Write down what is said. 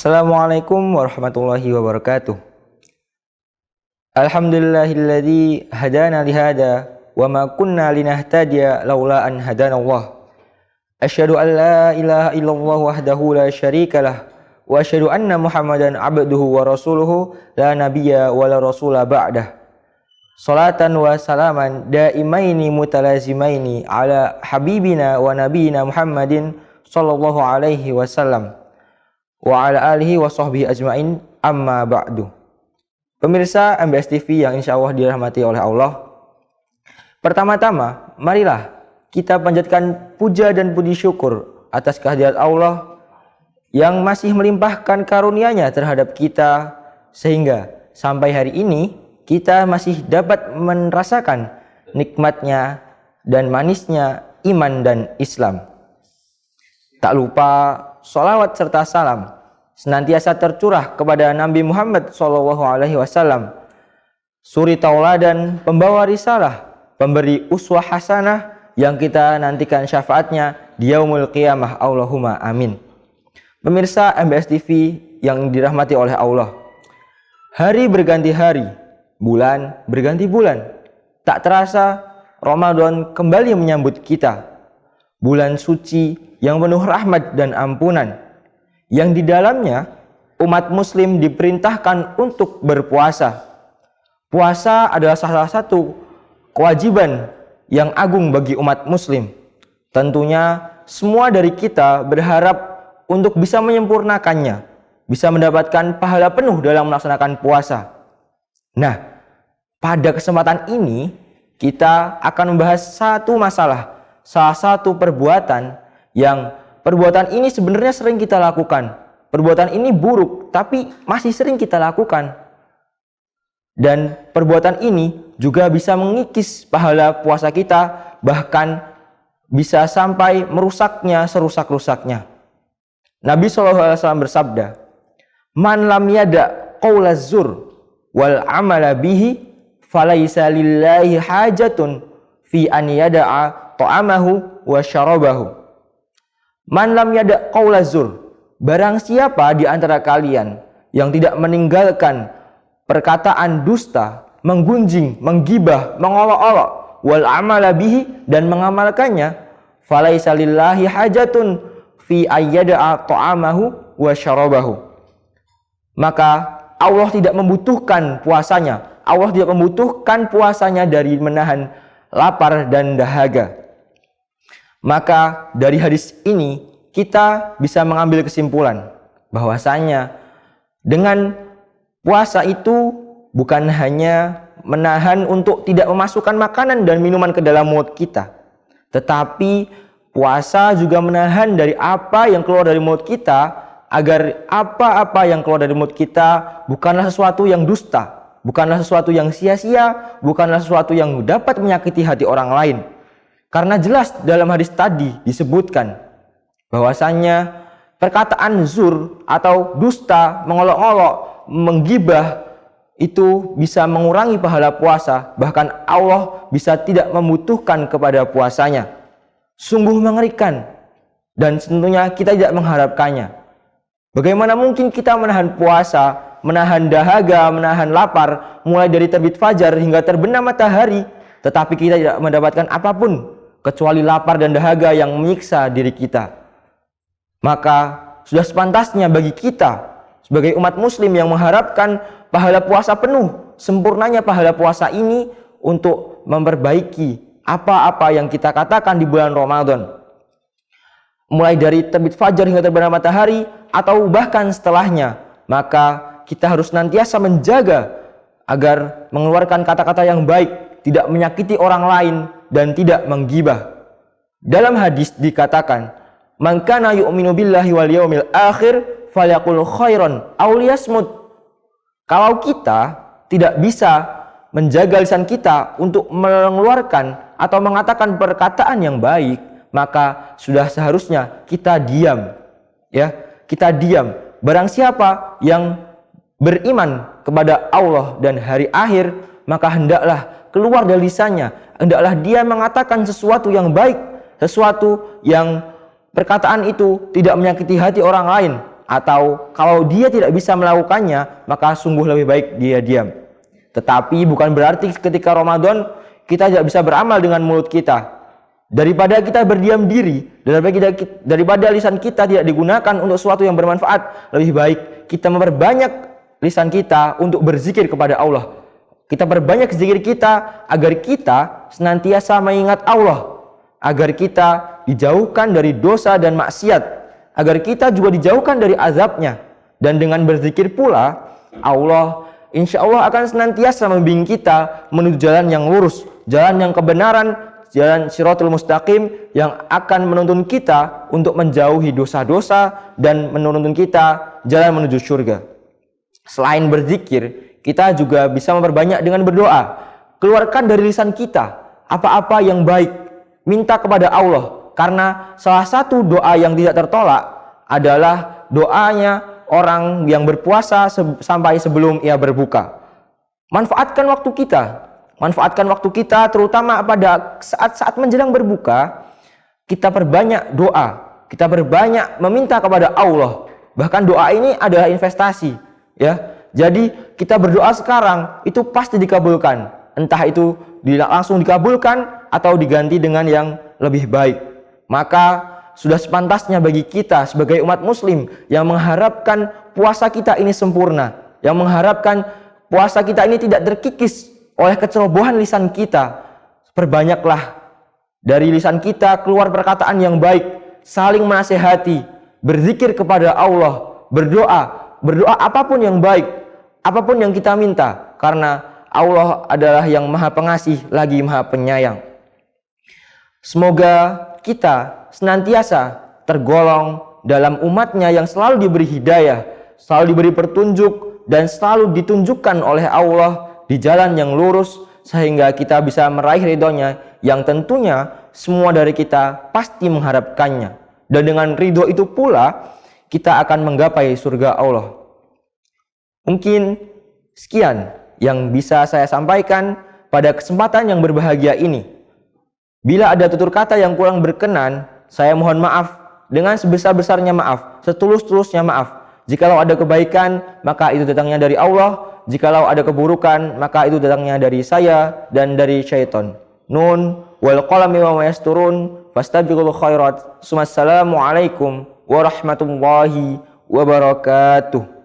Assalamualaikum warahmatullahi wabarakatuh. Alhamdulillahilladzi hadana lihada wa ma kunna linahtadiya laula an hadanallah. Asyhadu an la ilaha illallah wahdahu la syarikalah wa asyhadu anna Muhammadan abduhu wa rasuluhu la nabiyya wa la rasula ba'dah. Salatan wa salaman daimaini mutalazimaini ala habibina wa nabiyina Muhammadin sallallahu alaihi wasallam wa ala alihi wa sahbihi ajmain, amma ba'du. Pemirsa MBS TV yang insya Allah dirahmati oleh Allah, pertama-tama marilah kita panjatkan puja dan puji syukur atas kehadirat Allah yang masih melimpahkan karunia-Nya terhadap kita, sehingga sampai hari ini kita masih dapat merasakan nikmatnya dan manisnya iman dan Islam. Tak lupa sholawat serta salam senantiasa tercurah kepada Nabi Muhammad SAW, suri tauladan, pembawa risalah, pemberi uswah hasanah yang kita nantikan syafaatnya di yaumul qiyamah. Allahumma amin. Pemirsa MBS TV yang dirahmati oleh Allah, hari berganti hari, bulan berganti bulan, tak terasa Ramadan kembali menyambut kita. Bulan suci yang penuh rahmat dan ampunan, yang di dalamnya umat muslim diperintahkan untuk berpuasa. Puasa adalah salah satu kewajiban yang agung bagi umat muslim. Tentunya semua dari kita berharap untuk bisa menyempurnakannya, bisa mendapatkan pahala penuh dalam melaksanakan puasa. Nah, pada kesempatan ini kita akan membahas satu masalah, salah satu perbuatan yang perbuatan ini sebenarnya sering kita lakukan. Perbuatan ini buruk, tapi masih sering kita lakukan. Dan perbuatan ini juga bisa mengikis pahala puasa kita, bahkan bisa sampai merusaknya serusak-rusaknya. Nabi SAW bersabda, "Man lam yada qaulaz zur wal amala bihi falaisa lillahi hajatun fi an yada'a ta'amahu wa syarabahu." Man lam yada' qaula zur, barang siapa di antara kalian yang tidak meninggalkan perkataan dusta, menggunjing, menggibah, mengolok-olok, wal amala bihi, dan mengamalkannya, falaisa lillahi hajatun fi ayyada'a ta'amahu wa syarabahu. Maka Allah tidak membutuhkan puasanya. Allah tidak membutuhkan puasanya dari menahan lapar dan dahaga. Maka dari hadis ini kita bisa mengambil kesimpulan bahwasanya dengan puasa itu bukan hanya menahan untuk tidak memasukkan makanan dan minuman ke dalam mulut kita, tetapi puasa juga menahan dari apa yang keluar dari mulut kita, agar apa-apa yang keluar dari mulut kita bukanlah sesuatu yang dusta, bukanlah sesuatu yang sia-sia, bukanlah sesuatu yang dapat menyakiti hati orang lain. Karena jelas dalam hadis tadi disebutkan bahwasannya perkataan zur atau dusta, mengolok-olok, menggibah itu bisa mengurangi pahala puasa. Bahkan Allah bisa tidak membutuhkan kepada puasanya. Sungguh mengerikan dan tentunya kita tidak mengharapkannya. Bagaimana mungkin kita menahan puasa, menahan dahaga, menahan lapar mulai dari terbit fajar hingga terbenam matahari, tetapi kita tidak mendapatkan apapun kecuali lapar dan dahaga yang menyiksa diri kita. Maka sudah sepantasnya bagi kita sebagai umat muslim yang mengharapkan pahala puasa penuh, sempurnanya pahala puasa ini, untuk memperbaiki apa-apa yang kita katakan di bulan Ramadan, mulai dari terbit fajar hingga terbenam matahari atau bahkan setelahnya. Maka kita harus senantiasa menjaga agar mengeluarkan kata-kata yang baik, tidak menyakiti orang lain, dan tidak menggibah. Dalam hadis dikatakan, "Man kana yu'minu billahi wal yaumil akhir falyaqul khairan aw liyasmut." Kalau kita tidak bisa menjaga lisan kita untuk mengeluarkan atau mengatakan perkataan yang baik, maka sudah seharusnya kita diam. Ya, kita diam. Barang siapa yang beriman kepada Allah dan hari akhir, maka hendaklah keluar dari lisannya, hendaklah dia mengatakan sesuatu yang baik, sesuatu yang perkataan itu tidak menyakiti hati orang lain, atau kalau dia tidak bisa melakukannya, maka sungguh lebih baik dia diam. Tetapi bukan berarti ketika Ramadan kita tidak bisa beramal dengan mulut kita. Daripada kita berdiam diri, daripada lisan kita tidak digunakan untuk sesuatu yang bermanfaat, lebih baik kita memperbanyak lisan kita untuk berzikir kepada Allah. Kita perbanyak zikir kita agar kita senantiasa mengingat Allah, agar kita dijauhkan dari dosa dan maksiat, agar kita juga dijauhkan dari azabnya. Dan dengan berzikir pula, Allah insya Allah akan senantiasa membimbing kita menuju jalan yang lurus, jalan yang kebenaran, jalan Shirathul Mustaqim yang akan menuntun kita untuk menjauhi dosa-dosa dan menuntun kita jalan menuju surga. Selain berzikir, kita juga bisa memperbanyak dengan berdoa. Keluarkan dari lisan kita apa-apa yang baik, minta kepada Allah, karena salah satu doa yang tidak tertolak adalah doanya orang yang berpuasa sampai sebelum ia berbuka. Manfaatkan waktu kita terutama pada saat-saat menjelang berbuka. Kita perbanyak doa, kita perbanyak meminta kepada Allah. Bahkan doa ini adalah investasi, ya. Jadi kita berdoa sekarang itu pasti dikabulkan, entah itu langsung dikabulkan atau diganti dengan yang lebih baik. Maka sudah sepantasnya bagi kita sebagai umat muslim yang mengharapkan puasa kita ini sempurna, yang mengharapkan puasa kita ini tidak terkikis oleh kecerobohan lisan kita, perbanyaklah dari lisan kita keluar perkataan yang baik, saling menasehati, berzikir kepada Allah, berdoa apapun yang baik, apapun yang kita minta, karena Allah adalah yang Maha Pengasih lagi Maha Penyayang. Semoga kita senantiasa tergolong dalam umatnya yang selalu diberi hidayah, selalu diberi petunjuk, dan selalu ditunjukkan oleh Allah di jalan yang lurus, sehingga kita bisa meraih ridhonya yang tentunya semua dari kita pasti mengharapkannya. Dan dengan ridho itu pula kita akan menggapai surga Allah. Mungkin sekian yang bisa saya sampaikan pada kesempatan yang berbahagia ini. Bila ada tutur kata yang kurang berkenan, saya mohon maaf dengan sebesar-besarnya maaf, setulus-tulusnya maaf. Jikalau ada kebaikan, maka itu datangnya dari Allah. Jikalau ada keburukan, maka itu datangnya dari saya dan dari syaitan. Nun wal qalami wa ma yasturun fastabiqul khairat. Assalamualaikum warahmatullahi wabarakatuh.